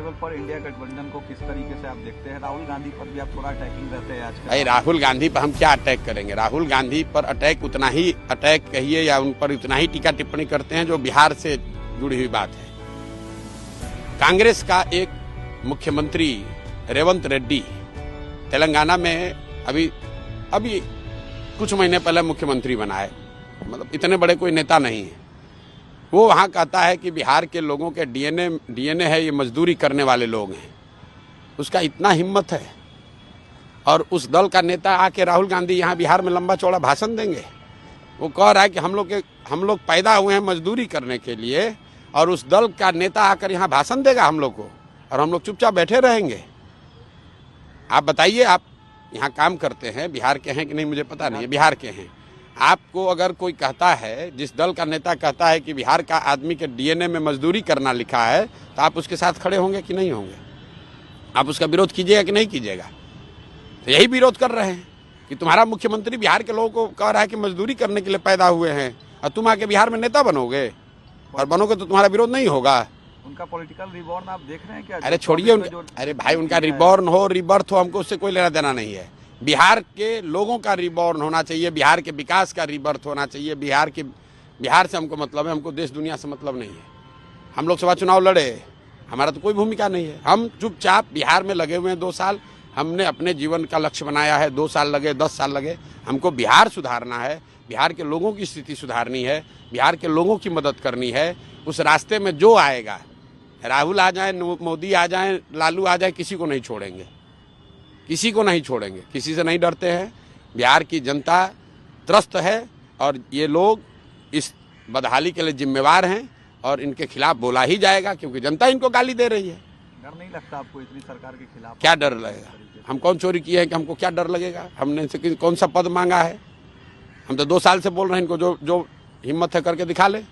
Level पर India गठबंधन को किस तरीके से आप देखते हैं? राहुल गांधी पर भी आप थोड़ा अटैकिंग रहते हैं आजकल। भाई राहुल गांधी पर हम क्या अटैक करेंगे? राहुल गांधी पर उतना ही अटैक कहिए या उन पर उतना ही टीका टिप्पणी करते हैं जो बिहार से जुड़ी हुई बात है। कांग्रेस का एक मुख्यमंत्री रेवंत रेड्डी तेलंगाना में अभी कुछ महीने पहले मुख्यमंत्री बना है, मतलब इतने बड़े कोई नेता नहीं है। वो वहाँ कहता है कि बिहार के लोगों के डीएनए है, ये मजदूरी करने वाले लोग हैं। उसका इतना हिम्मत है और उस दल का नेता आके राहुल गांधी यहाँ बिहार में लंबा चौड़ा भाषण देंगे। वो कह रहा है कि हम लोग पैदा हुए हैं मजदूरी करने के लिए और उस दल का नेता आकर यहाँ भाषण देगा हम लोग को और हम लोग चुपचाप बैठे रहेंगे। आप बताइए, आप यहाँ काम करते हैं, बिहार के हैं कि नहीं मुझे पता नहीं है, बिहार के हैं। आपको अगर कोई कहता है, जिस दल का नेता कहता है कि बिहार का आदमी के डीएनए में मजदूरी करना लिखा है, तो आप उसके साथ खड़े होंगे कि नहीं होंगे? आप उसका विरोध कीजिएगा कि नहीं कीजिएगा? तो यही विरोध कर रहे हैं कि तुम्हारा मुख्यमंत्री बिहार के लोगों को कह रहा है कि मजदूरी करने के लिए पैदा हुए हैं और तुम आके बिहार में नेता बनोगे, और बनोगे तो तुम्हारा विरोध नहीं होगा। उनका पॉलिटिकल रिबॉर्न आप देख रहे हैं क्या? अरे छोड़िए, अरे भाई उनका रिबॉर्न हो रिबर्थ हो, हमको उससे कोई लेना देना नहीं है। बिहार के लोगों का रिबॉर्न होना चाहिए, बिहार के विकास का रिबर्थ होना चाहिए। बिहार से हमको मतलब है, हमको देश दुनिया से मतलब नहीं है। हम लोकसभा चुनाव लड़े, हमारा तो कोई भूमिका नहीं है। हम चुपचाप बिहार में लगे हुए हैं 2 साल। हमने अपने जीवन का लक्ष्य बनाया है, 2 साल लगे 10 साल लगे, हमको बिहार सुधारना है, बिहार के लोगों की स्थिति सुधारनी है, बिहार के लोगों की मदद करनी है। उस रास्ते में जो आएगा, राहुल आ जाए, मोदी आ जाए, लालू आ जाए, किसी को नहीं छोड़ेंगे, किसी को नहीं छोड़ेंगे, किसी से नहीं डरते हैं। बिहार की जनता त्रस्त है और ये लोग इस बदहाली के लिए जिम्मेवार हैं और इनके खिलाफ बोला ही जाएगा क्योंकि जनता इनको गाली दे रही है। डर नहीं लगता आपको इतनी सरकार के खिलाफ? क्या डर लगेगा? हम कौन चोरी किए हैं कि हमको क्या डर लगेगा? हमने इनसे कौन सा पद मांगा है? हम तो 2 साल से बोल रहे हैं, इनको जो हिम्मत है करके दिखा ले।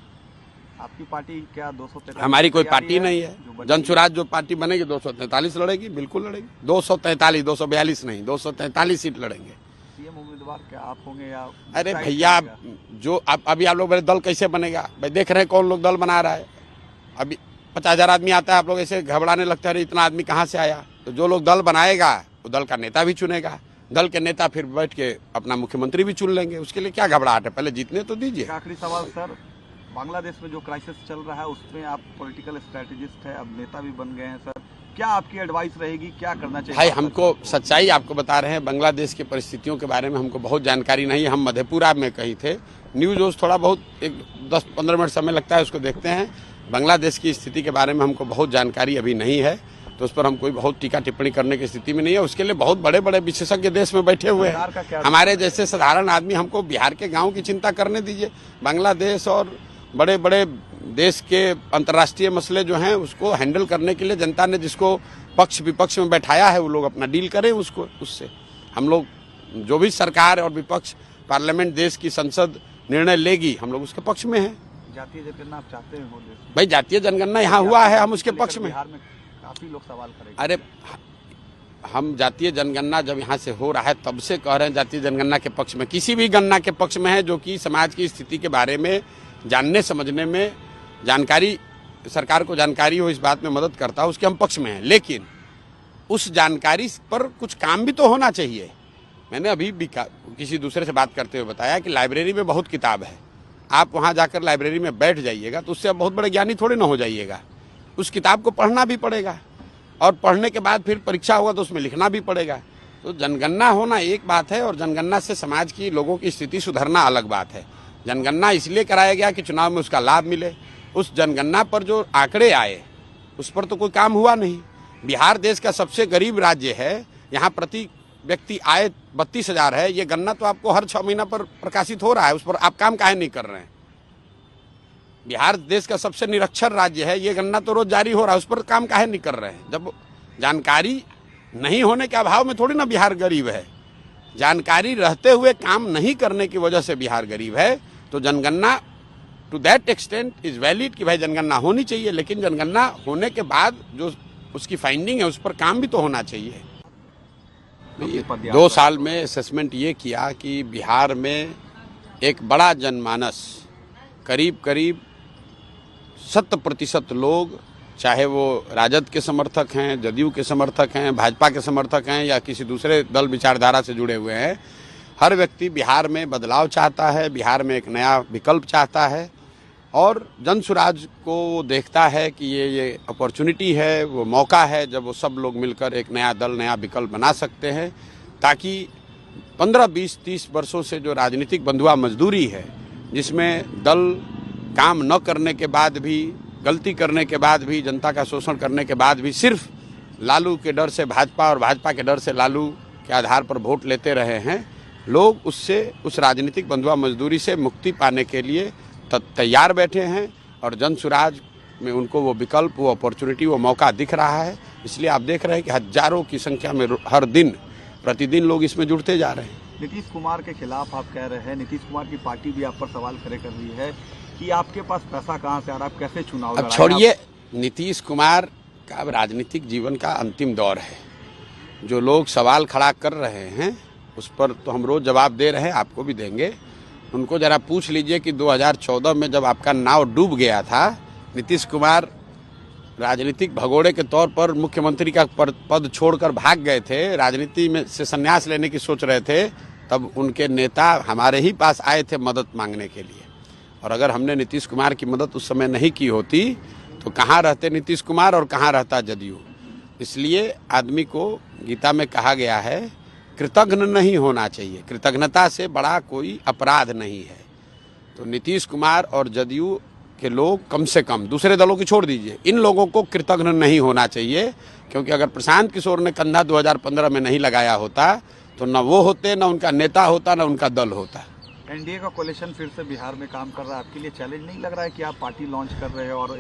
आपकी पार्टी क्या 243? हमारी कोई पार्टी नहीं है। जनसुराज जो पार्टी बनेगी 243 लड़ेगी, बिल्कुल लड़ेगी। 243, 242 नहीं, 243 सीट लड़ेंगे। सीएम उम्मीदवार क्या आप होंगे या? अरे भैया, जो अभी आप लोग दल कैसे बनेगा भाई? देख रहे हैं कौन लोग दल बना रहा है। अभी 50,000 आदमी आता है, आप लोग ऐसे घबराने लगता है इतना आदमी कहाँ से आया? तो जो लोग दल बनाएगा वो दल का नेता भी चुनेगा, दल के नेता फिर बैठ के अपना मुख्यमंत्री भी चुन लेंगे। उसके लिए क्या घबराहट है? पहले जीतने तो दीजिए। आखिरी सवाल सर, बांग्लादेश में जो क्राइसिस चल रहा है उसमें आप पॉलिटिकल स्ट्रेटेजिस्ट है, अब नेता भी बन गए हैं सर, क्या आपकी एडवाइस रहेगी, क्या करना चाहिए? भाई हमको सच्चाई आपको बता रहे हैं, बांग्लादेश की परिस्थितियों के बारे में हमको बहुत जानकारी नहीं है। हम मधेपुरा में कहीं थे, न्यूज़ उस थोड़ा बहुत एक 10-15 मिनट समय लगता है, उसको देखते हैं। बांग्लादेश की स्थिति के बारे में हमको बहुत जानकारी अभी नहीं है, तो उस पर हम कोई बहुत टीका टिप्पणी करने की स्थिति में नहीं है। उसके लिए बहुत बड़े बड़े विशेषज्ञ देश में बैठे हुए हैं। हमारे जैसे साधारण आदमी, हमको बिहार के गाँव की चिंता करने दीजिए। बांग्लादेश और बड़े बड़े देश के अंतर्राष्ट्रीय मसले जो हैं उसको हैंडल करने के लिए जनता ने जिसको पक्ष विपक्ष में बैठाया है, वो लोग अपना डील करें उससे। हम लोग जो भी सरकार और विपक्ष, पार्लियामेंट, देश की संसद निर्णय लेगी, हम लोग उसके पक्ष में हैं। जातीय जनगणना आप चाहते हो? भाई जातीय जनगणना यहाँ हुआ है, हम उसके पक्ष में। बिहार में काफी लोग सवाल करेंगे। अरे हम जातीय जनगणना जब यहाँ से हो रहा है तब से कह रहे हैं जातीय जनगणना के पक्ष में, किसी भी गणना के पक्ष में है जो कि समाज की स्थिति के बारे में जानने समझने में जानकारी, सरकार को जानकारी हो, इस बात में मदद करता है, उसके हम पक्ष में हैं। लेकिन उस जानकारी पर कुछ काम भी तो होना चाहिए। मैंने अभी भी किसी दूसरे से बात करते हुए बताया कि लाइब्रेरी में बहुत किताब है, आप वहाँ जाकर लाइब्रेरी में बैठ जाइएगा तो उससे आप बहुत बड़े ज्ञानी थोड़े ना हो जाइएगा। उस किताब को पढ़ना भी पड़ेगा और पढ़ने के बाद फिर परीक्षा होगा तो उसमें लिखना भी पड़ेगा। तो जनगणना होना एक बात है और जनगणना से समाज की लोगों की स्थिति सुधरना अलग बात है। जनगणना इसलिए कराया गया कि चुनाव में उसका लाभ मिले। उस जनगणना पर जो आंकड़े आए उस पर तो कोई काम हुआ नहीं। बिहार देश का सबसे गरीब राज्य है, यहाँ प्रति व्यक्ति आय 32,000 है। ये गणना तो आपको हर 6 महीना पर प्रकाशित हो रहा है, उस पर आप काम काहे नहीं कर रहे हैं? बिहार देश का सबसे निरक्षर राज्य है, ये गणना तो रोज जारी हो रहा है, उस पर काम काहे नहीं कर रहे हैं? जब जानकारी नहीं होने के अभाव में थोड़ी ना बिहार गरीब है, जानकारी रहते हुए काम नहीं करने की वजह से बिहार गरीब है। तो जनगणना to that extent is valid कि भाई जनगणना होनी चाहिए, लेकिन जनगणना होने के बाद जो उसकी फाइंडिंग है उस पर काम भी तो होना चाहिए। 2 साल में असेसमेंट ये किया कि बिहार में एक बड़ा जनमानस, करीब 70% लोग चाहे वो राजद के समर्थक हैं, जदयू के समर्थक हैं, भाजपा के समर्थक हैं या किसी दूसरे दल विचारधारा से जुड़े हुए हैं, हर व्यक्ति बिहार में बदलाव चाहता है, बिहार में एक नया विकल्प चाहता है और जन स्वराज को वो देखता है कि ये अपॉर्चुनिटी है, वो मौका है जब वो सब लोग मिलकर एक नया दल, नया विकल्प बना सकते हैं, ताकि 15, 20, 30 वर्षों से जो राजनीतिक बंधुआ मजदूरी है, जिसमें दल काम न करने के बाद भी, गलती करने के बाद भी, जनता का शोषण करने के बाद भी सिर्फ लालू के डर से भाजपा और भाजपा के डर से लालू के आधार पर वोट लेते रहे हैं, लोग उससे, उस राजनीतिक बंधुआ मजदूरी से मुक्ति पाने के लिए तैयार बैठे हैं और जन स्वराज में उनको वो विकल्प, वो अपॉर्चुनिटी, वो मौका दिख रहा है। इसलिए आप देख रहे हैं कि हजारों की संख्या में हर दिन, प्रतिदिन लोग इसमें जुड़ते जा रहे हैं। नीतीश कुमार के खिलाफ आप कह रहे हैं, नीतीश कुमार की पार्टी भी आप पर सवाल खड़े कर रही है कि आपके पास पैसा कहाँ से आ रहा है, आप कैसे चुनाव अब छोड़िए, नीतीश कुमार का अब राजनीतिक जीवन का अंतिम दौर है। जो लोग सवाल खड़ा कर रहे हैं उस पर तो हम रोज जवाब दे रहे हैं, आपको भी देंगे। उनको जरा पूछ लीजिए कि 2014 में जब आपका नाव डूब गया था, नीतीश कुमार राजनीतिक भगोड़े के तौर पर मुख्यमंत्री का पद छोड़कर भाग गए थे, राजनीति में से संन्यास लेने की सोच रहे थे, तब उनके नेता हमारे ही पास आए थे मदद मांगने के लिए। और अगर हमने नीतीश कुमार की मदद उस समय नहीं की होती तो कहाँ रहते नीतीश कुमार और कहाँ रहता जदयू। इसलिए आदमी को गीता में कहा गया है, कृतज्ञ नहीं होना चाहिए, कृतज्ञता से बड़ा कोई अपराध नहीं है। तो नीतीश कुमार और जदयू के लोग कम से कम, दूसरे दलों की छोड़ दीजिए, इन लोगों को कृतज्ञ नहीं होना चाहिए, क्योंकि अगर प्रशांत किशोर ने कंधा 2015 में नहीं लगाया होता तो न वो होते, न उनका नेता होता, न उनका दल होता। एनडीए का कोalition फिर से बिहार में काम कर रहा है, आपके लिए चैलेंज नहीं लग रहा है कि आप पार्टी लॉन्च कर रहे हैं और